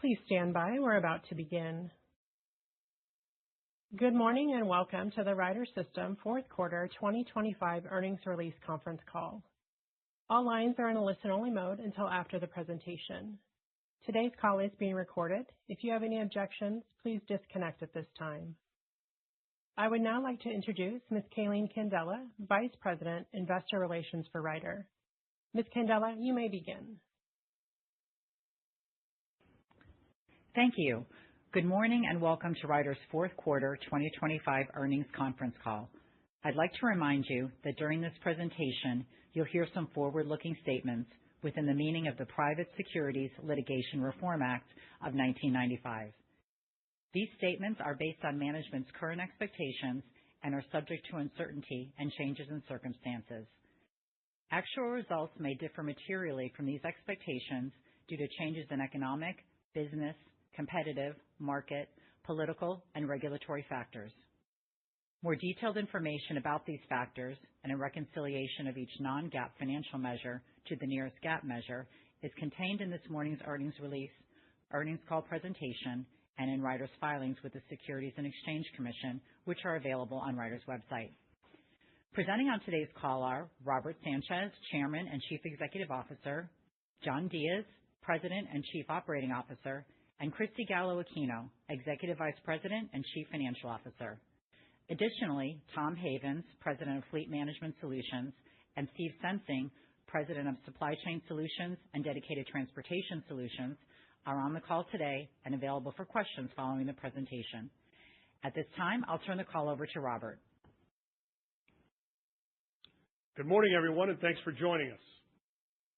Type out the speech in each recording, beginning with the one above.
Please stand by. We're about to begin. Good morning and welcome to the Ryder System Fourth Quarter 2025 Earnings Release Conference Call. All lines are in a listen-only mode until after the presentation. Today's call is being recorded. If you have any objections, please disconnect at this time. I would now like to introduce Ms. Kayleen Candela, Vice President, Investor Relations for Ryder. Ms. Candela, you may begin. Thank you. Good morning and welcome to Ryder's Fourth Quarter 2025 Earnings Conference Call. I'd like to remind you that during this presentation, you'll hear some forward-looking statements within the meaning of the Private Securities Litigation Reform Act of 1995. These statements are based on management's current expectations and are subject to uncertainty and changes in circumstances. Actual results may differ materially from these expectations due to changes in economic, business, competitive, market, political, and regulatory factors. More detailed information about these factors and a reconciliation of each non-GAAP financial measure to the nearest GAAP measure is contained in this morning's earnings release, earnings call presentation, and in Ryder's filings with the Securities and Exchange Commission, which are available on Ryder's website. Presenting on today's call are Robert Sanchez, Chairman and Chief Executive Officer, John Diaz, President and Chief Operating Officer, and Cristy Gallo-Aquino, Executive Vice President and Chief Financial Officer. Additionally, Tom Havens, President of Fleet Management Solutions, and Steve Sensing, President of Supply Chain Solutions and Dedicated Transportation Solutions, are on the call today and available for questions following the presentation. At this time, I'll turn the call over to Robert. Good morning, everyone, and thanks for joining us.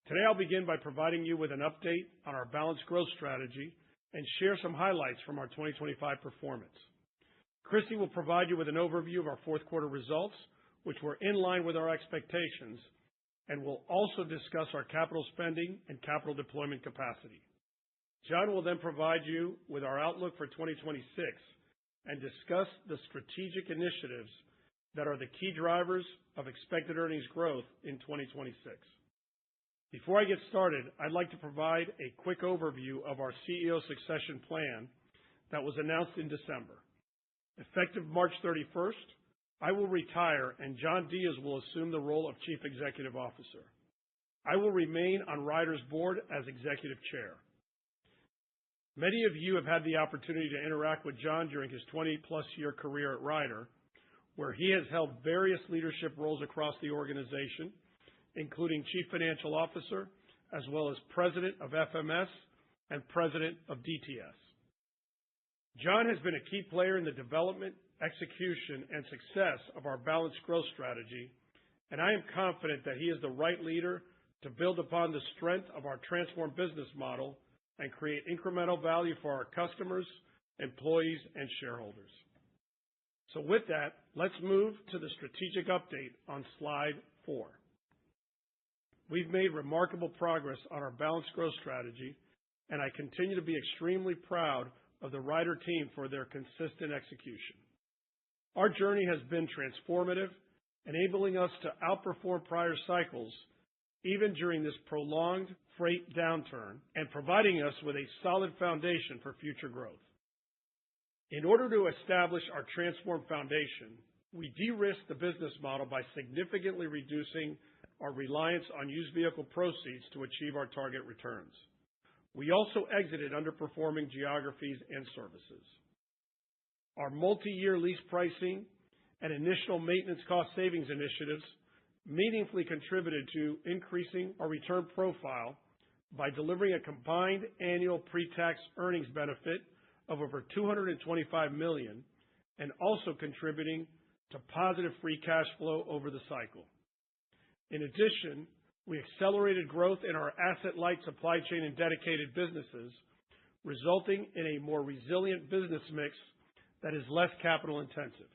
Today, I'll begin by providing you with an update on our balanced growth strategy and share some highlights from our 2025 performance. Cristy will provide you with an overview of our fourth quarter results, which were in line with our expectations, and will also discuss our capital spending and capital deployment capacity. John will then provide you with our outlook for 2026 and discuss the strategic initiatives that are the key drivers of expected earnings growth in 2026. Before I get started, I'd like to provide a quick overview of our CEO succession plan that was announced in December. Effective March 31st, I will retire and John Diaz will assume the role of Chief Executive Officer. I will remain on Ryder's board as Executive Chair. Many of you have had the opportunity to interact with John during his 20-plus year career at Ryder, where he has held various leadership roles across the organization, including Chief Financial Officer, as well as President of FMS and President of DTS. John has been a key player in the development, execution, and success of our balanced growth strategy, and I am confident that he is the right leader to build upon the strength of our transformed business model and create incremental value for our customers, employees, and shareholders. So with that, let's move to the strategic update on slide 4. We've made remarkable progress on our balanced growth strategy, and I continue to be extremely proud of the Ryder team for their consistent execution. Our journey has been transformative, enabling us to outperform prior cycles, even during this prolonged freight downturn, and providing us with a solid foundation for future growth. In order to establish our transformed foundation, we de-risked the business model by significantly reducing our reliance on used vehicle proceeds to achieve our target returns. We also exited underperforming geographies and services. Our multi-year lease pricing and initial maintenance cost savings initiatives meaningfully contributed to increasing our return profile by delivering a combined annual pre-tax earnings benefit of over $225 million and also contributing to positive free cash flow over the cycle. In addition, we accelerated growth in our asset-light supply chain and dedicated businesses, resulting in a more resilient business mix that is less capital intensive.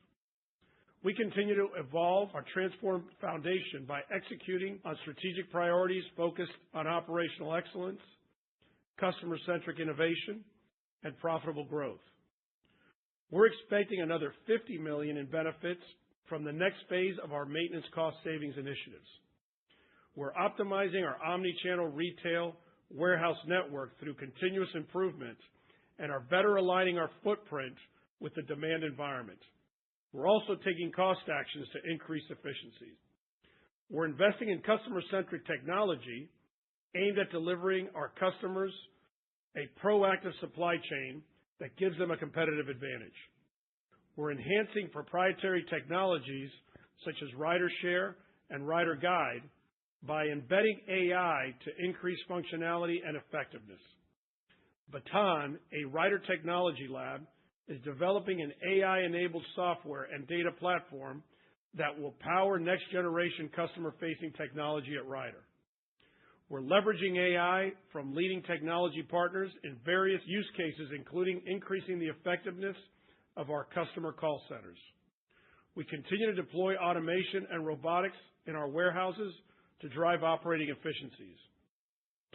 We continue to evolve our transformed foundation by executing on strategic priorities focused on operational excellence, customer-centric innovation, and profitable growth. We're expecting another $50 million in benefits from the next phase of our maintenance cost savings initiatives. We're optimizing our omni-channel retail warehouse network through continuous improvement and are better aligning our footprint with the demand environment. We're also taking cost actions to increase efficiencies. We're investing in customer-centric technology aimed at delivering our customers a proactive supply chain that gives them a competitive advantage. We're enhancing proprietary technologies such as Ryder Share and Ryder Guide by embedding AI to increase functionality and effectiveness. Baton, a Ryder technology lab, is developing an AI-enabled software and data platform that will power next-generation customer-facing technology at Ryder. We're leveraging AI from leading technology partners in various use cases, including increasing the effectiveness of our customer call centers. We continue to deploy automation and robotics in our warehouses to drive operating efficiencies.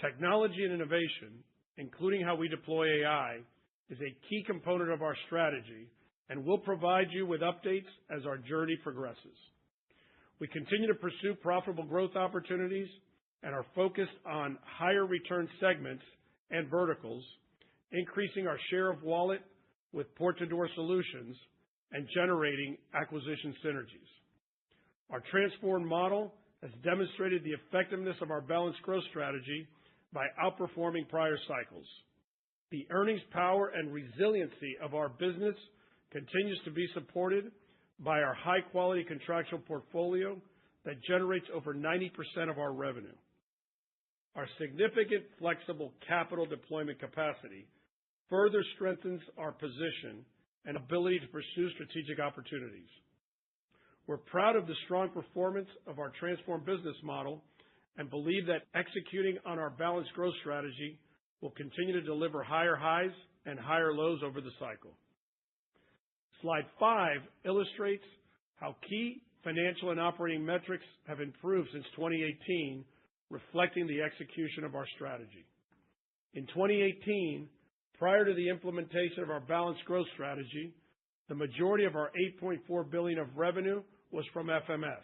Technology and innovation, including how we deploy AI, is a key component of our strategy, and we'll provide you with updates as our journey progresses. We continue to pursue profitable growth opportunities and are focused on higher return segments and verticals, increasing our share of wallet with port-to-door solutions and generating acquisition synergies. Our transformed model has demonstrated the effectiveness of our balanced growth strategy by outperforming prior cycles. The earnings power and resiliency of our business continues to be supported by our high-quality contractual portfolio that generates over 90% of our revenue. Our significant flexible capital deployment capacity further strengthens our position and ability to pursue strategic opportunities. We're proud of the strong performance of our transformed business model and believe that executing on our balanced growth strategy will continue to deliver higher highs and higher lows over the cycle. Slide 5 illustrates how key financial and operating metrics have improved since 2018, reflecting the execution of our strategy. In 2018, prior to the implementation of our balanced growth strategy, the majority of our $8.4 billion of revenue was from FMS.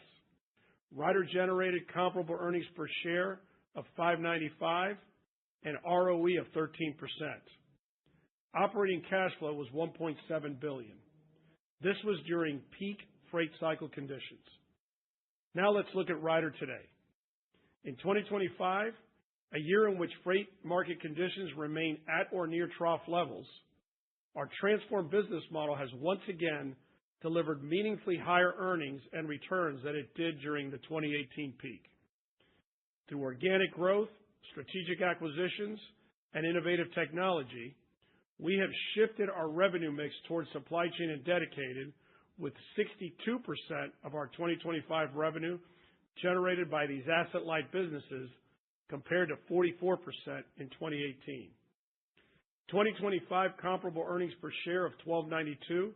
Ryder generated comparable earnings per share of $5.95 and ROE of 13%. Operating cash flow was $1.7 billion. This was during peak freight cycle conditions. Now let's look at Ryder today. In 2025, a year in which freight market conditions remain at or near trough levels, our transformed business model has once again delivered meaningfully higher earnings and returns than it did during the 2018 peak. Through organic growth, strategic acquisitions, and innovative technology, we have shifted our revenue mix towards supply chain and dedicated, with 62% of our 2025 revenue generated by these asset-light businesses compared to 44% in 2018. 2025 comparable earnings per share of $12.92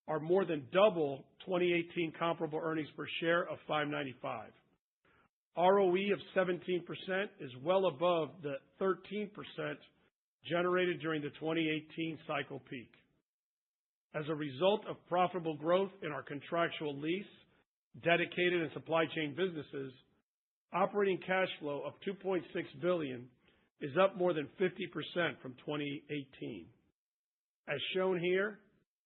are more than double 2018 comparable earnings per share of $5.95. ROE of 17% is well above the 13% generated during the 2018 cycle peak. As a result of profitable growth in our contractual lease, dedicated, and supply chain businesses, operating cash flow of $2.6 billion is up more than 50% from 2018. As shown here,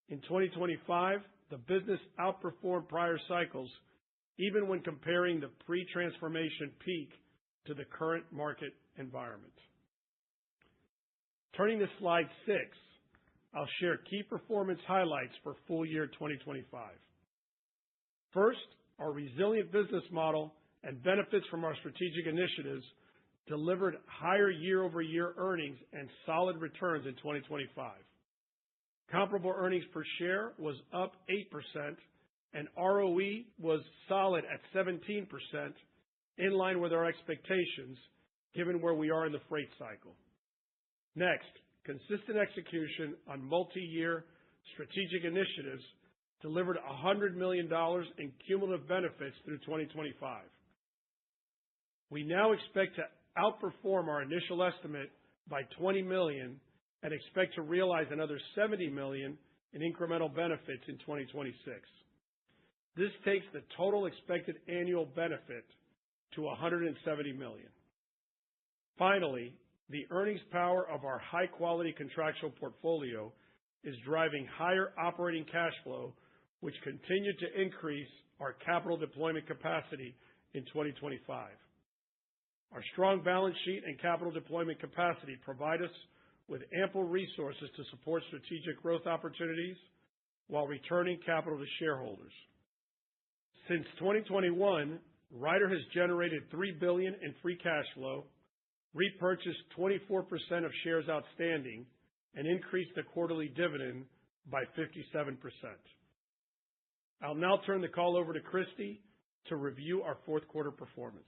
in 2025, the business outperformed prior cycles, even when comparing the pre-transformation peak to the current market environment. Turning to slide 6, I'll share key performance highlights for full year 2025. First, our resilient business model and benefits from our strategic initiatives delivered higher year-over-year earnings and solid returns in 2025. Comparable earnings per share was up 8%, and ROE was solid at 17%, in line with our expectations, given where we are in the freight cycle. Next, consistent execution on multi-year strategic initiatives delivered $100 million in cumulative benefits through 2025. We now expect to outperform our initial estimate by $20 million and expect to realize another $70 million in incremental benefits in 2026. This takes the total expected annual benefit to $170 million. Finally, the earnings power of our high-quality contractual portfolio is driving higher operating cash flow, which continued to increase our capital deployment capacity in 2025. Our strong balance sheet and capital deployment capacity provide us with ample resources to support strategic growth opportunities while returning capital to shareholders. Since 2021, Ryder has generated $3 billion in free cash flow, repurchased 24% of shares outstanding, and increased the quarterly dividend by 57%. I'll now turn the call over to Christy to review our fourth quarter performance.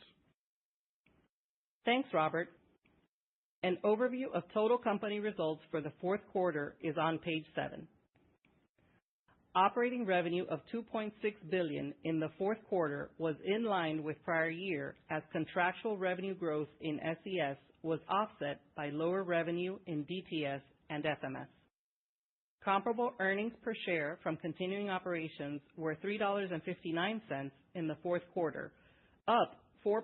Thanks, Robert. An overview of total company results for the fourth quarter is on page 7. Operating revenue of $2.6 billion in the fourth quarter was in line with prior year as contractual revenue growth in SES was offset by lower revenue in DTS and FMS. Comparable earnings per share from continuing operations were $3.59 in the fourth quarter, up 4%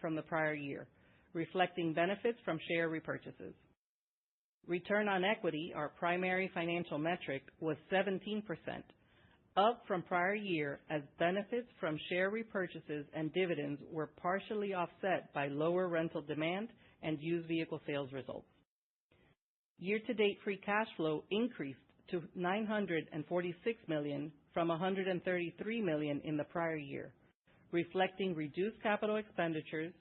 from the prior year, reflecting benefits from share repurchases. Return on equity, our primary financial metric, was 17%, up from prior year as benefits from share repurchases and dividends were partially offset by lower rental demand and used vehicle sales results. Year-to-date free cash flow increased to $946 million from $133 million in the prior year, reflecting reduced capital expenditures,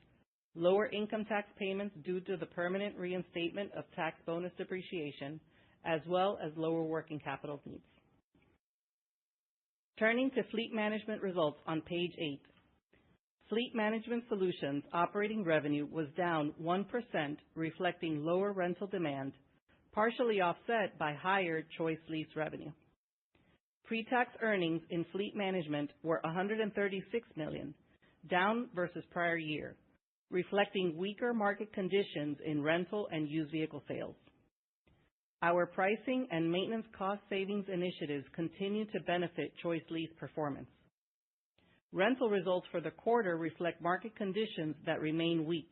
lower income tax payments due to the permanent reinstatement of tax bonus depreciation, as well as lower working capital needs. Turning to Fleet Management results on page 8. Fleet Management Solutions operating revenue was down 1%, reflecting lower rental demand, partially offset by higher choice lease revenue. Pre-tax earnings in Fleet Management were $136 million, down versus prior year, reflecting weaker market conditions in rental and used vehicle sales. Our pricing and maintenance cost savings initiatives continue to benefit choice lease performance. Rental results for the quarter reflect market conditions that remain weak.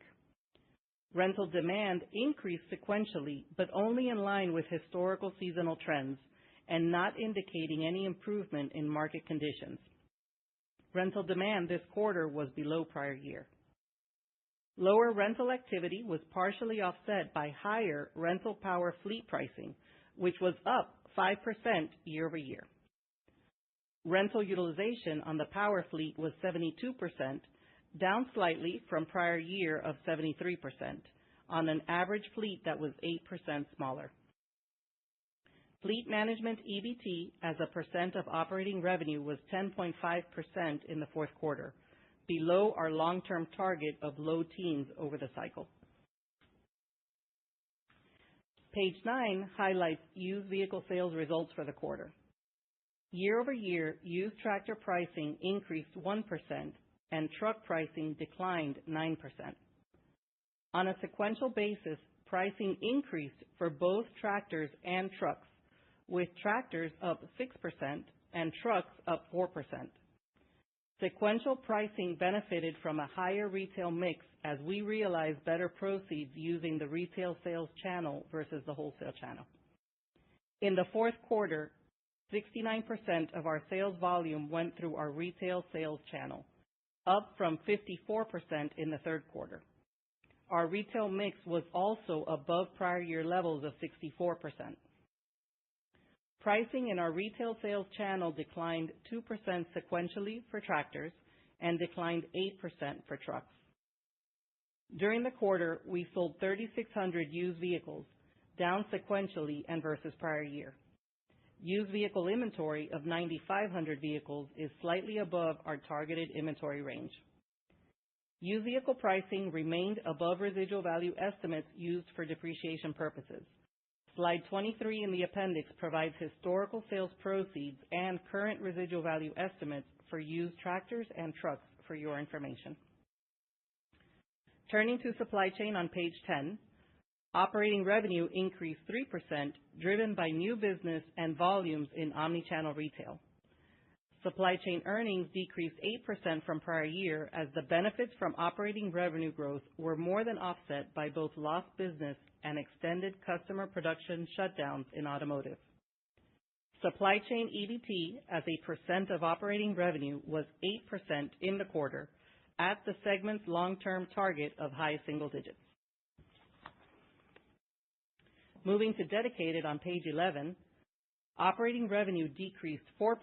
Rental demand increased sequentially, but only in line with historical seasonal trends and not indicating any improvement in market conditions. Rental demand this quarter was below prior year. Lower rental activity was partially offset by higher rental power fleet pricing, which was up 5% year-over-year. Rental utilization on the power fleet was 72%, down slightly from prior year of 73%, on an average fleet that was 8% smaller. Fleet Management EBT as a percent of operating revenue was 10.5% in the fourth quarter, below our long-term target of low teens over the cycle. Page 9 highlights used vehicle sales results for the quarter. Year-over-year, used tractor pricing increased 1% and truck pricing declined 9%. On a sequential basis, pricing increased for both tractors and trucks, with tractors up 6% and trucks up 4%. Sequential pricing benefited from a higher retail mix as we realized better proceeds using the retail sales channel versus the wholesale channel. In the fourth quarter, 69% of our sales volume went through our retail sales channel, up from 54% in the third quarter. Our retail mix was also above prior year levels of 64%. Pricing in our retail sales channel declined 2% sequentially for tractors and declined 8% for trucks. During the quarter, we sold 3,600 used vehicles, down sequentially and versus prior year. Used vehicle inventory of 9,500 vehicles is slightly above our targeted inventory range. Used vehicle pricing remained above residual value estimates used for depreciation purposes. Slide 23 in the appendix provides historical sales proceeds and current residual value estimates for used tractors and trucks for your information. Turning to supply chain on page 10, operating revenue increased 3%, driven by new business and volumes in omnichannel retail. Supply chain earnings decreased 8% from prior year as the benefits from operating revenue growth were more than offset by both lost business and extended customer production shutdowns in automotive. Supply chain EBT as a percent of operating revenue was 8% in the quarter, at the segment's long-term target of high single digits. Moving to Dedicated on page 11, operating revenue decreased 4%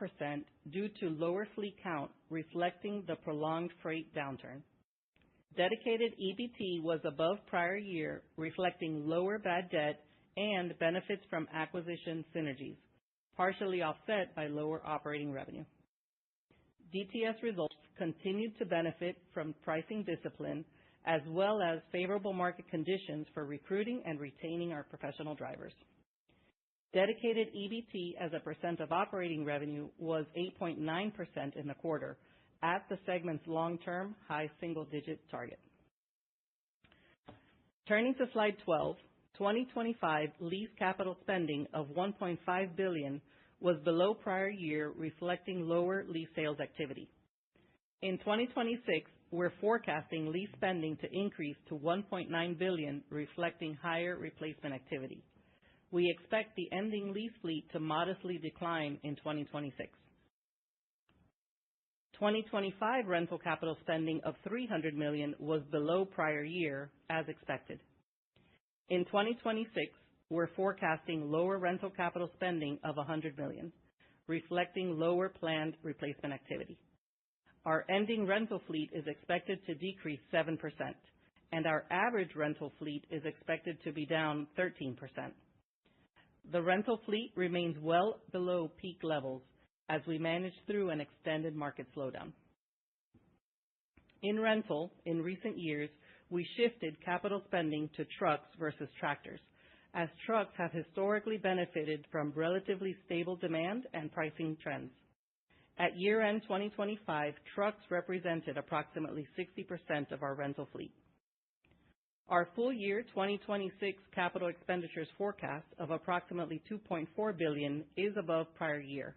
due to lower fleet count, reflecting the prolonged freight downturn. Dedicated EBT was above prior year, reflecting lower bad debt and benefits from acquisition synergies, partially offset by lower operating revenue. DTS results continued to benefit from pricing discipline as well as favorable market conditions for recruiting and retaining our professional drivers. Dedicated EBT as a percent of operating revenue was 8.9% in the quarter, at the segment's long-term high single-digit target. Turning to slide 12, 2025 lease capital spending of $1.5 billion was below prior year, reflecting lower lease sales activity. In 2026, we're forecasting lease spending to increase to $1.9 billion, reflecting higher replacement activity. We expect the ending lease fleet to modestly decline in 2026. 2025 rental capital spending of $300 million was below prior year, as expected. In 2026, we're forecasting lower rental capital spending of $100 million, reflecting lower planned replacement activity. Our ending rental fleet is expected to decrease 7%, and our average rental fleet is expected to be down 13%. The rental fleet remains well below peak levels as we manage through an extended market slowdown. In rental, in recent years, we shifted capital spending to trucks versus tractors, as trucks have historically benefited from relatively stable demand and pricing trends. At year-end 2025, trucks represented approximately 60% of our rental fleet. Our full year 2026 capital expenditures forecast of approximately $2.4 billion is above prior year.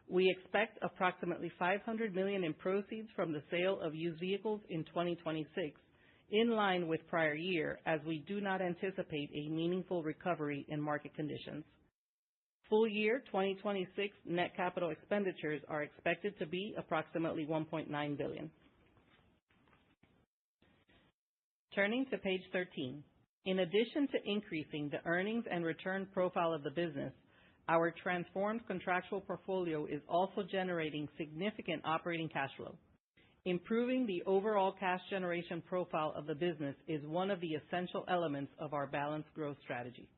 We expect approximately $500 million in proceeds from the sale of used vehicles in 2026, in line with prior year, as we do not anticipate a meaningful recovery in market conditions. Full year 2026 net capital expenditures are expected to be approximately $1.9 billion. Turning to page 13. In addition to increasing the earnings and return profile of the business, our transformed contractual portfolio is also generating significant operating cash flow. Improving the overall cash generation profile of the business is one of the essential elements of our balanced growth strategy.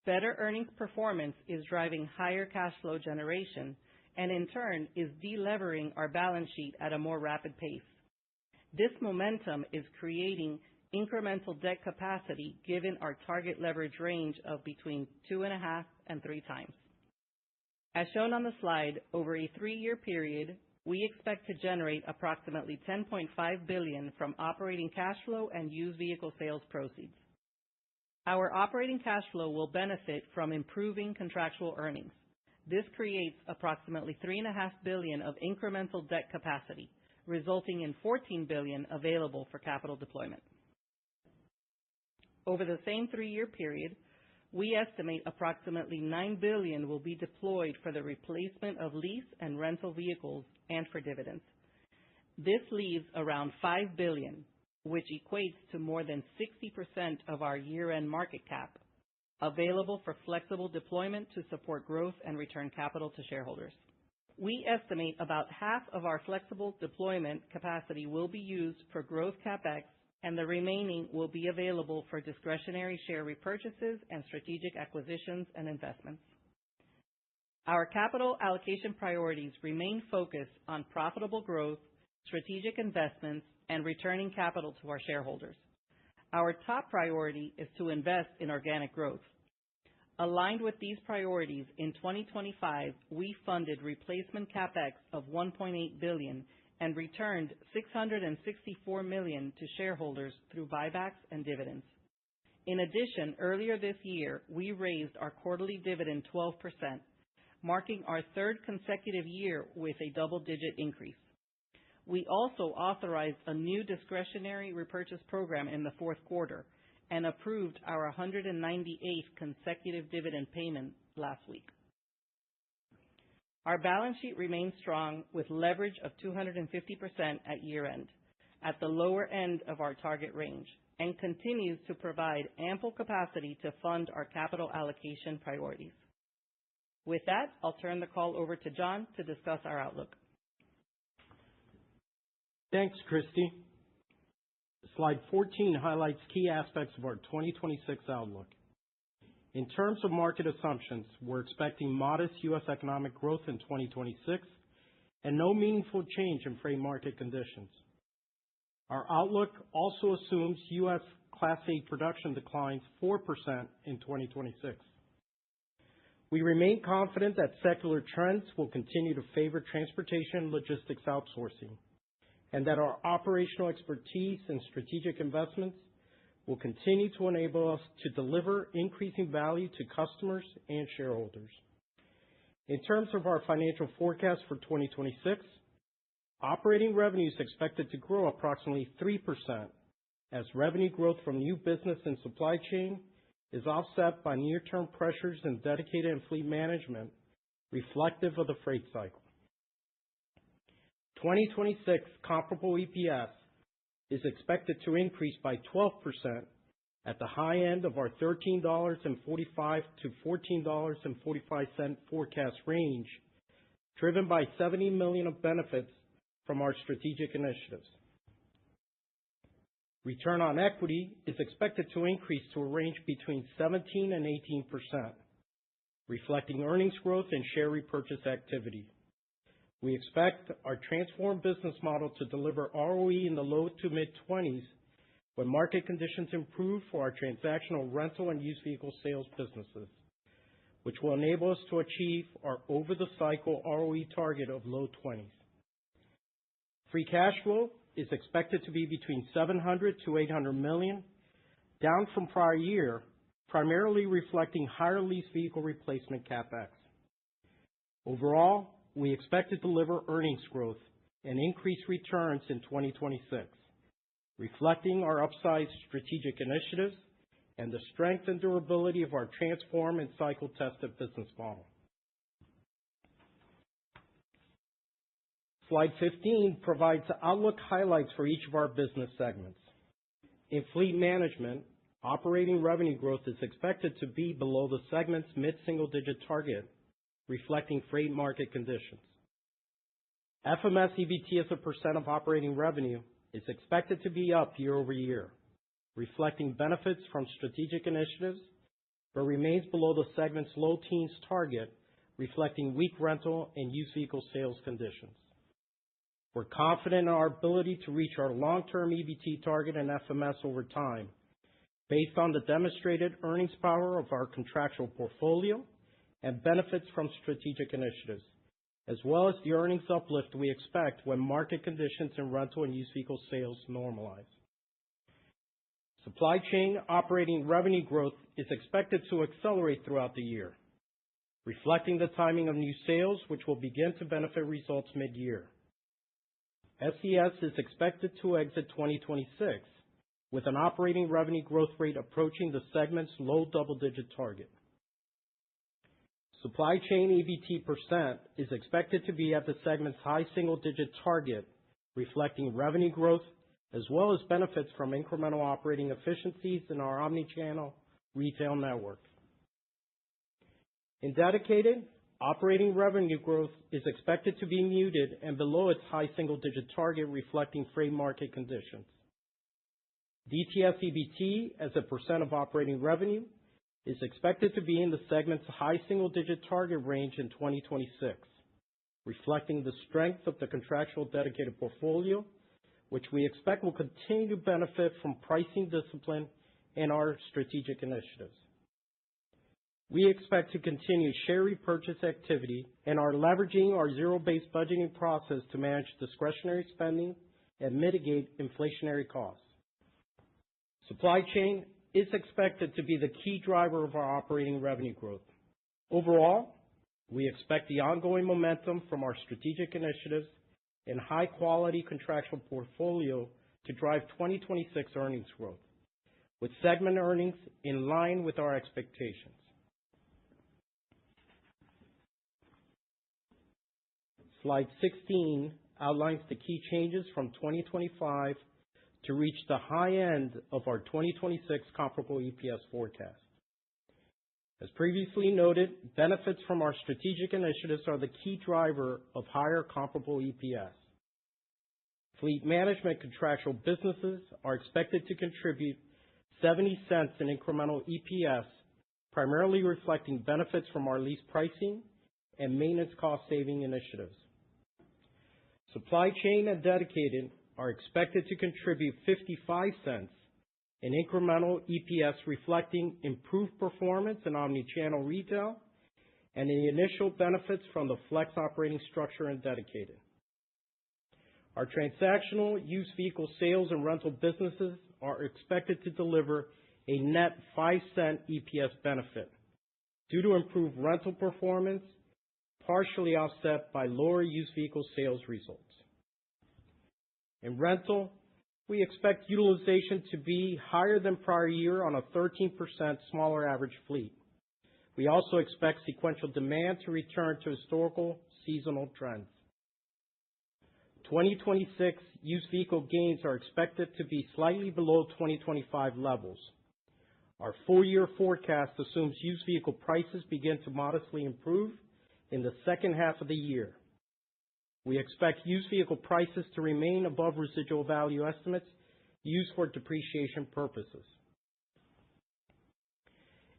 Better earnings performance is driving higher cash flow generation and in turn is delevering our balance sheet at a more rapid pace. This momentum is creating incremental debt capacity given our target leverage range of between 2.5 and 3 times. As shown on the slide, over a 3-year period, we expect to generate approximately $10.5 billion from operating cash flow and used vehicle sales proceeds. Our operating cash flow will benefit from improving contractual earnings. This creates approximately $3.5 billion of incremental debt capacity, resulting in $14 billion available for capital deployment. Over the same 3-year period, we estimate approximately $9 billion will be deployed for the replacement of lease and rental vehicles and for dividends. This leaves around $5 billion, which equates to more than 60% of our year-end market cap, available for flexible deployment to support growth and return capital to shareholders. We estimate about half of our flexible deployment capacity will be used for growth CapEx, and the remaining will be available for discretionary share repurchases and strategic acquisitions and investments. Our capital allocation priorities remain focused on profitable growth, strategic investments, and returning capital to our shareholders. Our top priority is to invest in organic growth. Aligned with these priorities, in 2025, we funded replacement CapEx of $1.8 billion and returned $664 million to shareholders through buybacks and dividends. In addition, earlier this year, we raised our quarterly dividend 12%, marking our third consecutive year with a double-digit increase. We also authorized a new discretionary repurchase program in the fourth quarter and approved our 198th consecutive dividend payment last week. Our balance sheet remains strong with leverage of 250% at year-end, at the lower end of our target range, and continues to provide ample capacity to fund our capital allocation priorities. With that, I'll turn the call over to John to discuss our outlook. Thanks, Christy. Slide 14 highlights key aspects of our 2026 outlook. In terms of market assumptions, we're expecting modest U.S. economic growth in 2026 and no meaningful change in freight market conditions. Our outlook also assumes U.S. Class 8 production declines 4% in 2026. We remain confident that secular trends will continue to favor transportation and logistics outsourcing, and that our operational expertise and strategic investments will continue to enable us to deliver increasing value to customers and shareholders. In terms of our financial forecast for 2026, operating revenue is expected to grow approximately 3%, as revenue growth from new business and supply chain is offset by near-term pressures in dedicated and fleet management, reflective of the freight cycle. 2026 comparable EPS is expected to increase by 12% at the high end of our $13.45 to $14.45 forecast range, driven by $70 million of benefits from our strategic initiatives. Return on equity is expected to increase to a range between 17% and 18%, reflecting earnings growth and share repurchase activity. We expect our transformed business model to deliver ROE in the low to mid-20s when market conditions improve for our transactional rental and used vehicle sales businesses, which will enable us to achieve our over-the-cycle ROE target of low 20s. Free cash flow is expected to be between $700 to $800 million, down from prior year, primarily reflecting higher lease vehicle replacement CapEx. Overall, we expect to deliver earnings growth and increase returns in 2026, reflecting our upsized strategic initiatives and the strength and durability of our transform and cycle-tested business model. Slide 15 provides outlook highlights for each of our business segments. In fleet management, operating revenue growth is expected to be below the segment's mid-single-digit target, reflecting freight market conditions. FMS EBT as a percent of operating revenue is expected to be up year over year, reflecting benefits from strategic initiatives, but remains below the segment's low teens target, reflecting weak rental and used vehicle sales conditions. We're confident in our ability to reach our long-term EBT target in FMS over time, based on the demonstrated earnings power of our contractual portfolio and benefits from strategic initiatives, as well as the earnings uplift we expect when market conditions in rental and used vehicle sales normalize. Supply chain operating revenue growth is expected to accelerate throughout the year, reflecting the timing of new sales, which will begin to benefit results mid-year. SCS is expected to exit 2026 with an operating revenue growth rate approaching the segment's low double-digit target. Supply chain EBT percent is expected to be at the segment's high single-digit target, reflecting revenue growth as well as benefits from incremental operating efficiencies in our omnichannel retail network. In dedicated, operating revenue growth is expected to be muted and below its high single-digit target, reflecting freight market conditions. DTS EBT as a percent of operating revenue is expected to be in the segment's high single-digit target range in 2026, reflecting the strength of the contractual dedicated portfolio, which we expect will continue to benefit from pricing discipline and our strategic initiatives. We expect to continue share repurchase activity and are leveraging our zero-based budgeting process to manage discretionary spending and mitigate inflationary costs. Supply chain is expected to be the key driver of our operating revenue growth. Overall, We expect the ongoing momentum from our strategic initiatives and high-quality contractual portfolio to drive 2026 earnings growth, with segment earnings in line with our expectations. Slide 16 outlines the key changes from 2025 to reach the high end of our 2026 comparable EPS forecast. As previously noted, benefits from our strategic initiatives are the key driver of higher comparable EPS. Fleet management contractual businesses are expected to contribute 70 cents in incremental EPS, primarily reflecting benefits from our lease pricing and maintenance cost-saving initiatives. Supply chain and dedicated are expected to contribute 55 cents in incremental EPS, reflecting improved performance in omnichannel retail and the initial benefits from the flex operating structure and dedicated. Our transactional used vehicle sales and rental businesses are expected to deliver a net 5-cent EPS benefit due to improved rental performance, partially offset by lower used vehicle sales results. In rental, we expect utilization to be higher than prior year on a 13% smaller average fleet. We also expect sequential demand to return to historical seasonal trends. 2026 used vehicle gains are expected to be slightly below 2025 levels. Our full-year forecast assumes used vehicle prices begin to modestly improve in the second half of the year. We expect used vehicle prices to remain above residual value estimates used for depreciation purposes.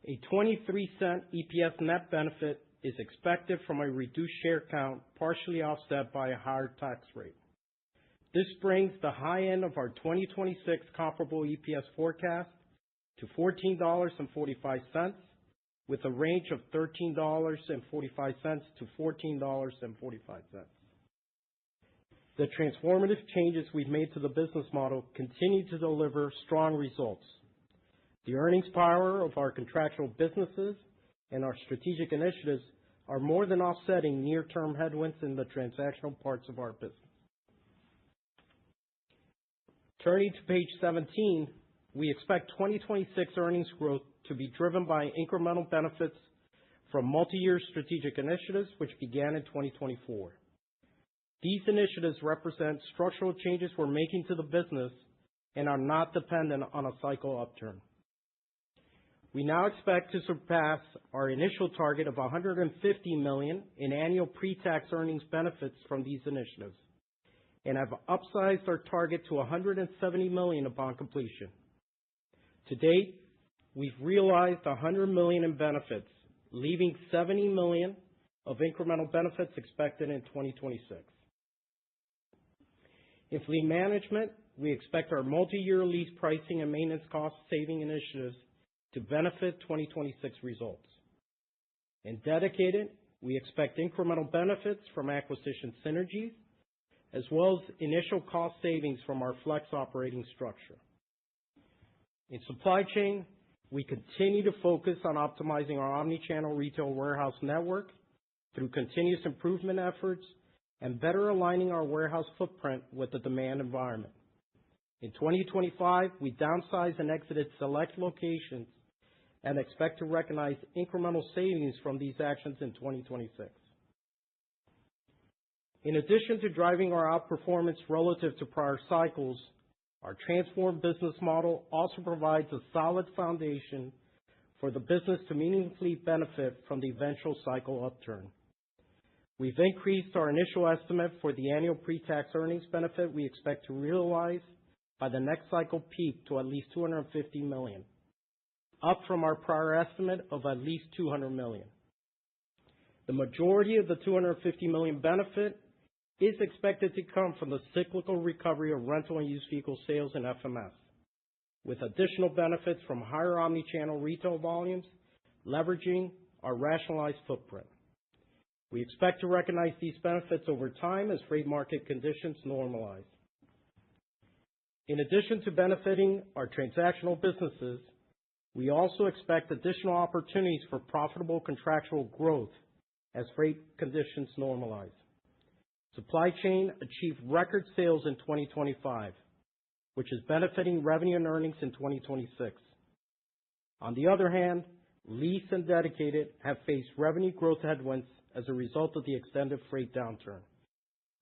A 23-cent EPS net benefit is expected from a reduced share count, partially offset by a higher tax rate. This brings the high end of our 2026 comparable EPS forecast to $14.45, with a range of $13.45 to $14.45. The transformative changes we've made to the business model continue to deliver strong results. The earnings power of our contractual businesses and our strategic initiatives are more than offsetting near-term headwinds in the transactional parts of our business. Turning to page 17, we expect 2026 earnings growth to be driven by incremental benefits from multi-year strategic initiatives which began in 2024. These initiatives represent structural changes we're making to the business and are not dependent on a cycle upturn. We now expect to surpass our initial target of $150 million in annual pre-tax earnings benefits from these initiatives, and have upsized our target to $170 million upon completion. To date, we've realized $100 million in benefits, leaving $70 million of incremental benefits expected in 2026. In fleet management, we expect our multi-year lease pricing and maintenance cost-saving initiatives to benefit 2026 results. In dedicated, we expect incremental benefits from acquisition synergies, as well as initial cost savings from our flex operating structure. In supply chain, we continue to focus on optimizing our omnichannel retail warehouse network through continuous improvement efforts and better aligning our warehouse footprint with the demand environment. In 2025, we downsized and exited select locations and expect to recognize incremental savings from these actions in 2026. In addition to driving our outperformance relative to prior cycles, our transformed business model also provides a solid foundation for the business to meaningfully benefit from the eventual cycle upturn. We've increased our initial estimate for the annual pre-tax earnings benefit we expect to realize by the next cycle peak to at least $250 million, up from our prior estimate of at least $200 million. The majority of the $250 million benefit is expected to come from the cyclical recovery of rental and used vehicle sales in FMS, with additional benefits from higher omnichannel retail volumes, leveraging our rationalized footprint. We expect to recognize these benefits over time as freight market conditions normalize. In addition to benefiting our transactional businesses, we also expect additional opportunities for profitable contractual growth as freight conditions normalize. Supply chain achieved record sales in 2025, which is benefiting revenue and earnings in 2026. On the other hand, lease and dedicated have faced revenue growth headwinds as a result of the extended freight downturn.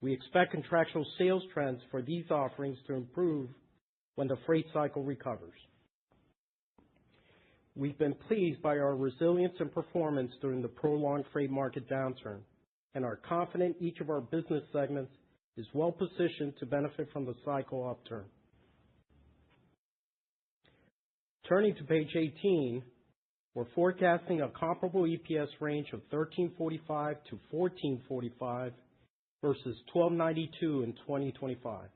We expect contractual sales trends for these offerings to improve when the freight cycle recovers. We've been pleased by our resilience and performance during the prolonged freight market downturn and are confident each of our business segments is well positioned to benefit from the cycle upturn. Turning to page 18, we're forecasting a comparable EPS range of $13.45 to $14.45 versus $12.92 in 2025.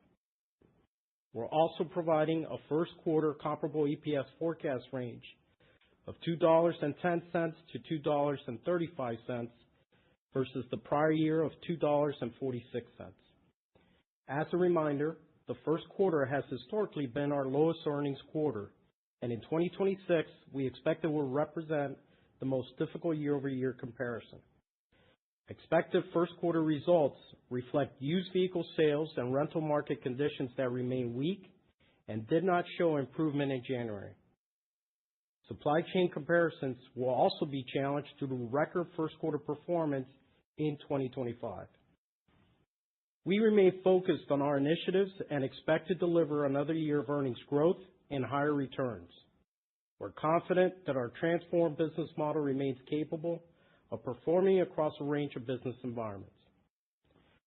We're also providing a first quarter comparable EPS forecast range of $2.10 to $2.35 versus the prior year of $2.46. As a reminder, the first quarter has historically been our lowest earnings quarter, and in 2026, we expect it will represent the most difficult year-over-year comparison. Expected first quarter results reflect used vehicle sales and rental market conditions that remain weak and did not show improvement in January. Supply chain comparisons will also be challenged due to record first quarter performance in 2025. We remain focused on our initiatives and expect to deliver another year of earnings growth and higher returns. We're confident that our transformed business model remains capable of performing across a range of business environments.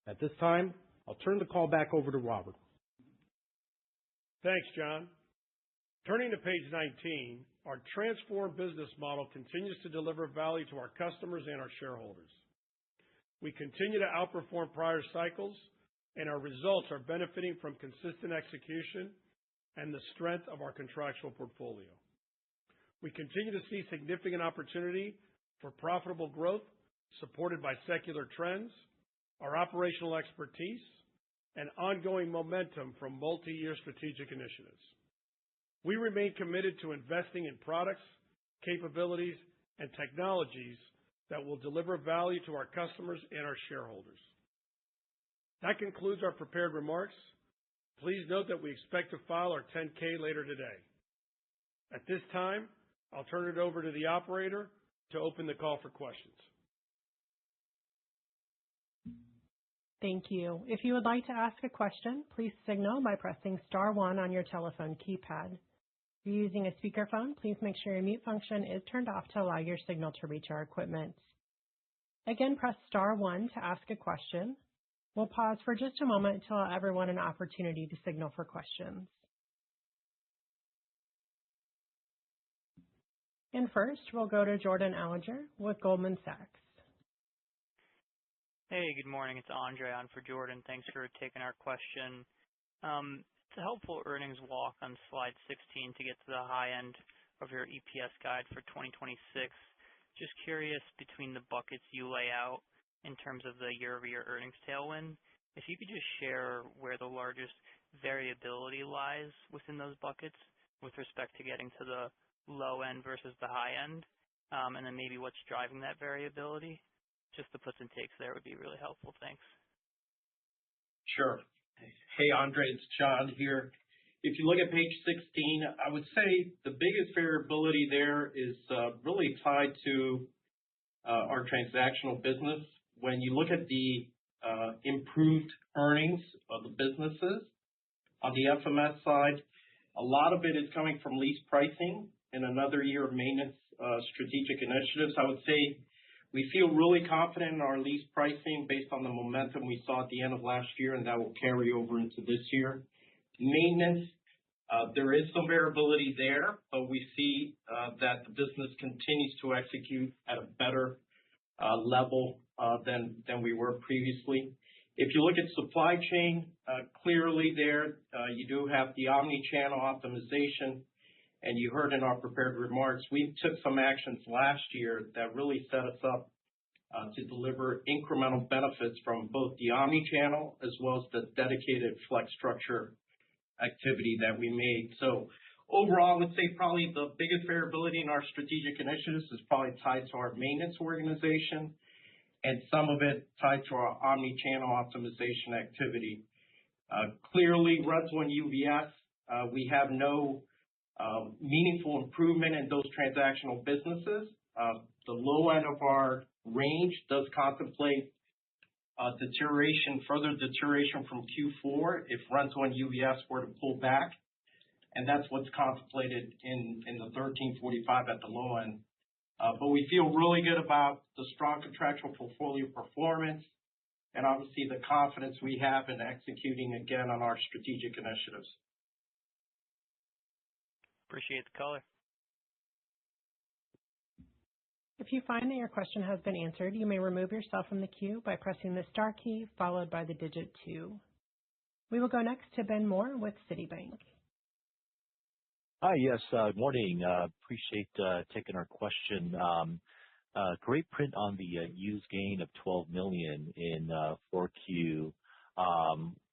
At this time, I'll turn the call back over to Robert. Thanks, John. Turning to page 19, our transformed business model continues to deliver value to our customers and our shareholders. We continue to outperform prior cycles, and our results are benefiting from consistent execution and the strength of our contractual portfolio. We continue to see significant opportunity for profitable growth supported by secular trends, our operational expertise, and ongoing momentum from multi-year strategic initiatives. We remain committed to investing in products, capabilities, and technologies that will deliver value to our customers and our shareholders. That concludes our prepared remarks. Please note that we expect to file our 10-K later today. At this time, I'll turn it over to the operator to open the call for questions. Thank you. If you would like to ask a question, please signal by pressing star one on your telephone keypad. If you're using a speakerphone, please make sure your mute function is turned off to allow your signal to reach our equipment. Again, press star one to ask a question. We'll pause for just a moment to allow everyone an opportunity to signal for questions. And first, we'll go to Jordan Alliger with Goldman Sachs. Hey, good morning. It's Andre on for Jordan. Thanks for taking our question. It's a helpful earnings walk on slide 16 to get to the high end of your EPS guide for 2026. Just curious, between the buckets you lay out in terms of the year-over-year earnings tailwind, if you could just share where the largest variability lies within those buckets with respect to getting to the low end versus the high end, and then maybe what's driving that variability. Just the puts and takes there would be really helpful. Thanks. Sure. Hey, Andre, it's John here. If you look at page 16, I would say the biggest variability there is really tied to our transactional business. When you look at the improved earnings of the businesses on the FMS side, a lot of it is coming from lease pricing and another year of maintenance strategic initiatives. I would say we feel really confident in our lease pricing based on the momentum we saw at the end of last year, and that will carry over into this year. Maintenance, there is some variability there, but we see that the business continues to execute at a better level than we were previously. If you look at supply chain, clearly there you do have the omni-channel optimization, and you heard in our prepared remarks, we took some actions last year that really set us up to deliver incremental benefits from both the omni-channel as well as the dedicated flex structure activity that we made. So overall, I would say probably the biggest variability in our strategic initiatives is probably tied to our maintenance organization. and some of it tied to our omni-channel optimization activity. Clearly, rental and UVS, we have no meaningful improvement in those transactional businesses. The low end of our range does contemplate further deterioration from Q4 if rental and UVS were to pull back, and that's what's contemplated in the 1345 at the low end. But we feel really good about the strong contractual portfolio performance and obviously the confidence we have in executing again on our strategic initiatives. Appreciate the color. If you find that your question has been answered, you may remove yourself from the queue by pressing the star key followed by the digit 2. We will go next to Ben Moore with Citibank. Hi, yes, good morning. Appreciate taking our question. Great print on the used gain of $12 million in 4Q.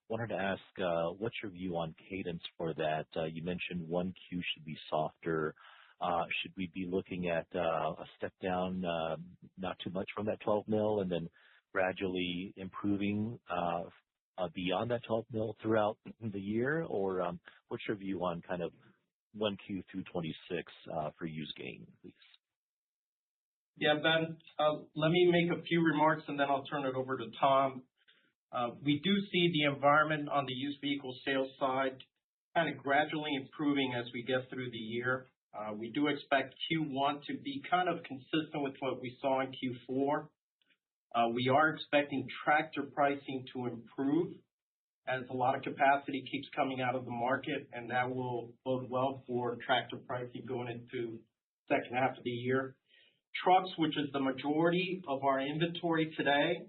Wanted to ask, what's your view on cadence for that? You mentioned 1Q should be softer. Should we be looking at a step down, not too much from that 12 mil, and then gradually improving beyond that 12 mil throughout the year? Or what's your view on kind of 1Q through 26 for used gain, please? Yeah, Ben, let me make a few remarks and then I'll turn it over to Tom. We do see the environment on the used vehicle sales side kind of gradually improving as we get through the year. We do expect Q1 to be kind of consistent with what we saw in Q4. We are expecting tractor pricing to improve as a lot of capacity keeps coming out of the market, and that will bode well for tractor pricing going into second half of the year. Trucks, which is the majority of our inventory today,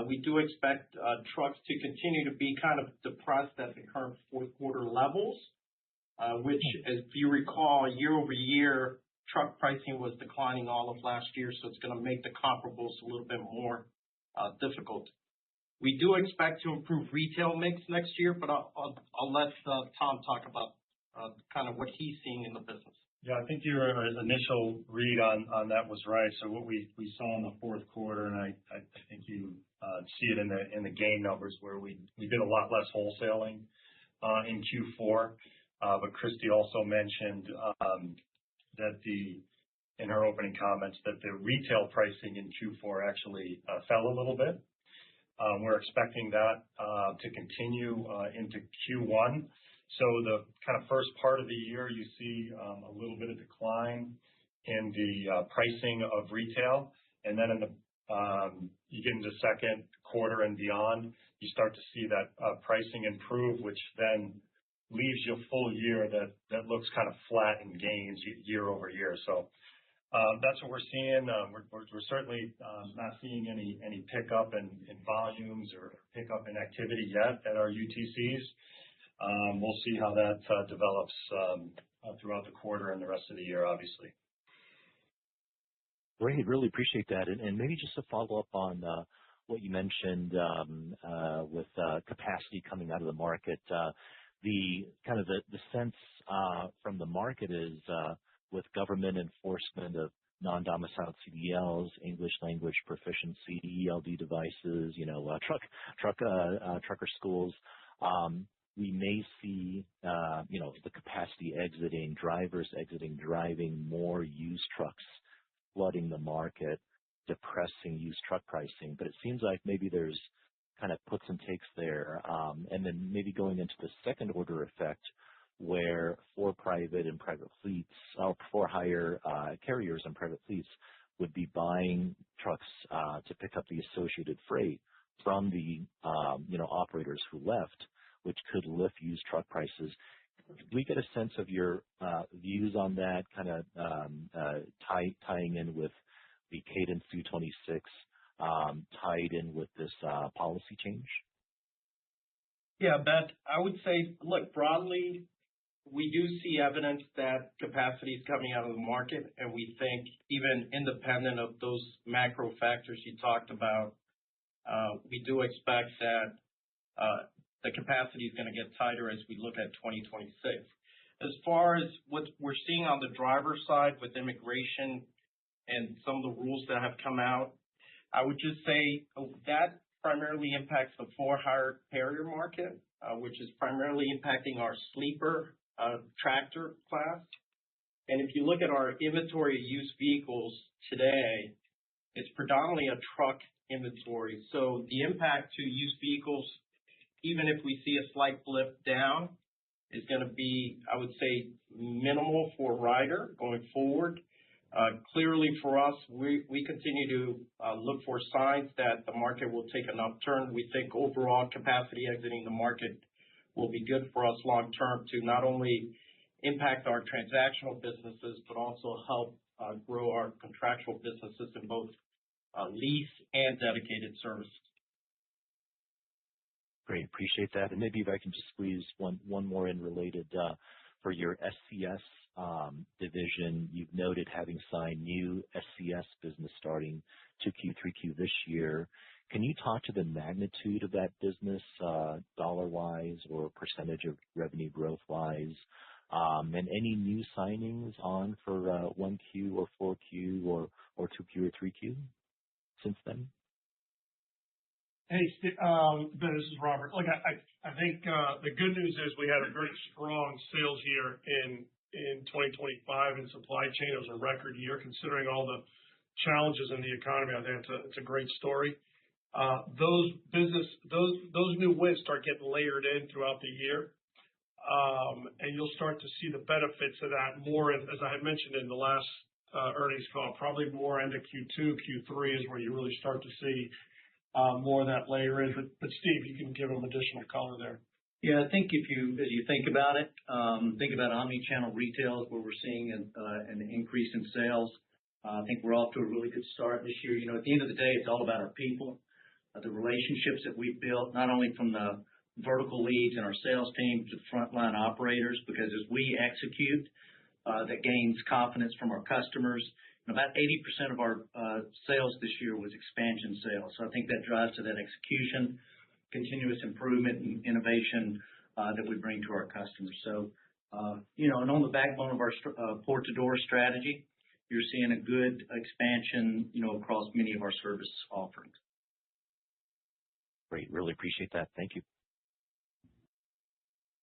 we do expect trucks to continue to be kind of depressed at the current fourth quarter levels, which, if you recall, year over year, truck pricing was declining all of last year, so it's going to make the comparables a little bit more difficult. We do expect to improve retail mix next year, but I'll let Tom talk about kind of what he's seeing in the business. Yeah, I think your initial read on that was right. So what we saw in the fourth quarter, and I think you see it in the gain numbers where we did a lot less wholesaling in Q4. But Christy also mentioned that in her opening comments that the retail pricing in Q4 actually fell a little bit. We're expecting that to continue into Q1. So the kind of first part of the year, you see a little bit of decline in the pricing of retail. And then you get into second quarter and beyond, you start to see that pricing improve, which then leaves you a full year that looks kind of flat in gains year over year. So that's what we're seeing. We're certainly not seeing any pickup in volumes or pickup in activity yet at our UTCs. We'll see how that develops throughout the quarter and the rest of the year, obviously. Great, really appreciate that. And maybe just to follow up on what you mentioned with capacity coming out of the market, the kind of the sense from the market is with government enforcement of non-domiciled CDLs, English language proficiency, ELD devices, trucker schools. We may see, the capacity exiting, drivers exiting, driving more used trucks, flooding the market, depressing used truck pricing. But it seems like maybe there's kind of puts and takes there. And then maybe going into the second order effect where for private and private fleets, for hire carriers and private fleets would be buying trucks to pick up the associated freight from the, operators who left, which could lift used truck prices. Can we get a sense of your views on that, kind of tying in with the cadence through 26, tied in with this policy change? Yeah, Ben, I would say, look, broadly, we do see evidence that capacity is coming out of the market, and we think even independent of those macro factors you talked about, we do expect that the capacity is going to get tighter as we look at 2026. As far as what we're seeing on the driver side with immigration and some of the rules that have come out, I would just say that primarily impacts the for-hire carrier market, which is primarily impacting our sleeper tractor class. And if you look at our inventory of used vehicles today, it's predominantly a truck inventory. So the impact to used vehicles, even if we see a slight blip down, is going to be, I would say, minimal for Ryder going forward. Clearly for us, we continue to look for signs that the market will take an upturn. We think overall capacity exiting the market will be good for us long term to not only impact our transactional businesses, but also help grow our contractual businesses in both lease and dedicated service. Great. Appreciate that. And maybe if I can just squeeze one more in related for your SCS division. You've noted having signed new SCS business starting 2Q, 3Q this year. Can you talk to the magnitude of that business dollar-wise or percentage of revenue growth-wise? And any new signings on for 1Q or 4Q or 2Q or 3Q since then? Hey, Ben, this is Robert. Look, I think the good news is we had a very strong sales year in 2025 in supply chain. It was a record year considering all the challenges in the economy. I think it's a great story. Those new wins start getting layered in throughout the year. And you'll start to see the benefits of that more, as I had mentioned in the last earnings call, probably more into Q2, Q3 is where you really start to see more of that layer in. But Steve, you can give them additional color there. Yeah, I think as you think about it, think about omni-channel retail where we're seeing an increase in sales. I think we're off to a really good start this year. At the end of the day, it's all about our people, the relationships that we've built, not only from the vertical leads and our sales team to frontline operators, because as we execute, that gains confidence from our customers. And about 80% of our sales this year was expansion sales. So I think that drives to that execution, continuous improvement and innovation that we bring to our customers. So, and on the backbone of our port-to-door strategy, you're seeing a good expansion, across many of our service offerings. Great. Really appreciate that. Thank you.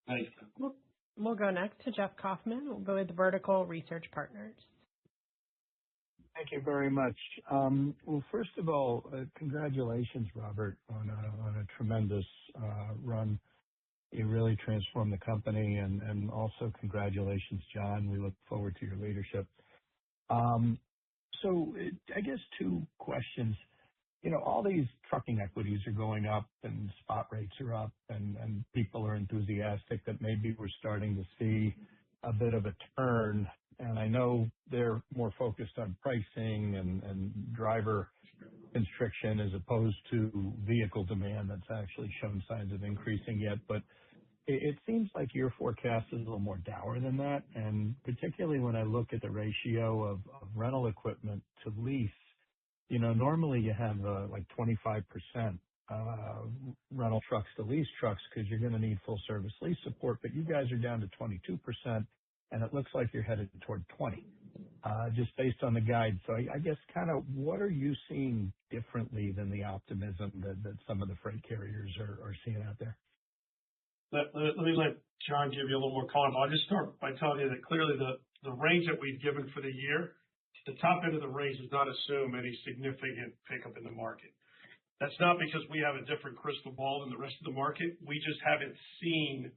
Thanks. We'll go next to Jeff Kaufman with Vertical Research Partners. Thank you very much. Well, first of all, congratulations, Robert, on a tremendous run. You really transformed the company, and also congratulations, John. We look forward to your leadership. So I guess two questions. All these trucking equities are going up and spot rates are up and people are enthusiastic that maybe we're starting to see a bit of a turn. And I know they're more focused on pricing and driver constriction as opposed to vehicle demand that's actually shown signs of increasing yet. But it seems like your forecast is a little more dour than that. And particularly when I look at the ratio of rental equipment to lease, normally you have like 25% rental trucks to lease trucks because you're going to need full service lease support, but you guys are down to 22%, and it looks like you're headed toward 20, just based on the guide. So I guess kind of what are you seeing differently than the optimism that some of the freight carriers are seeing out there? Let me let John give you a little more color. I'll just start by telling you that clearly the range that we've given for the year, the top end of the range does not assume any significant pickup in the market. That's not because we have a different crystal ball than the rest of the market. We just haven't seen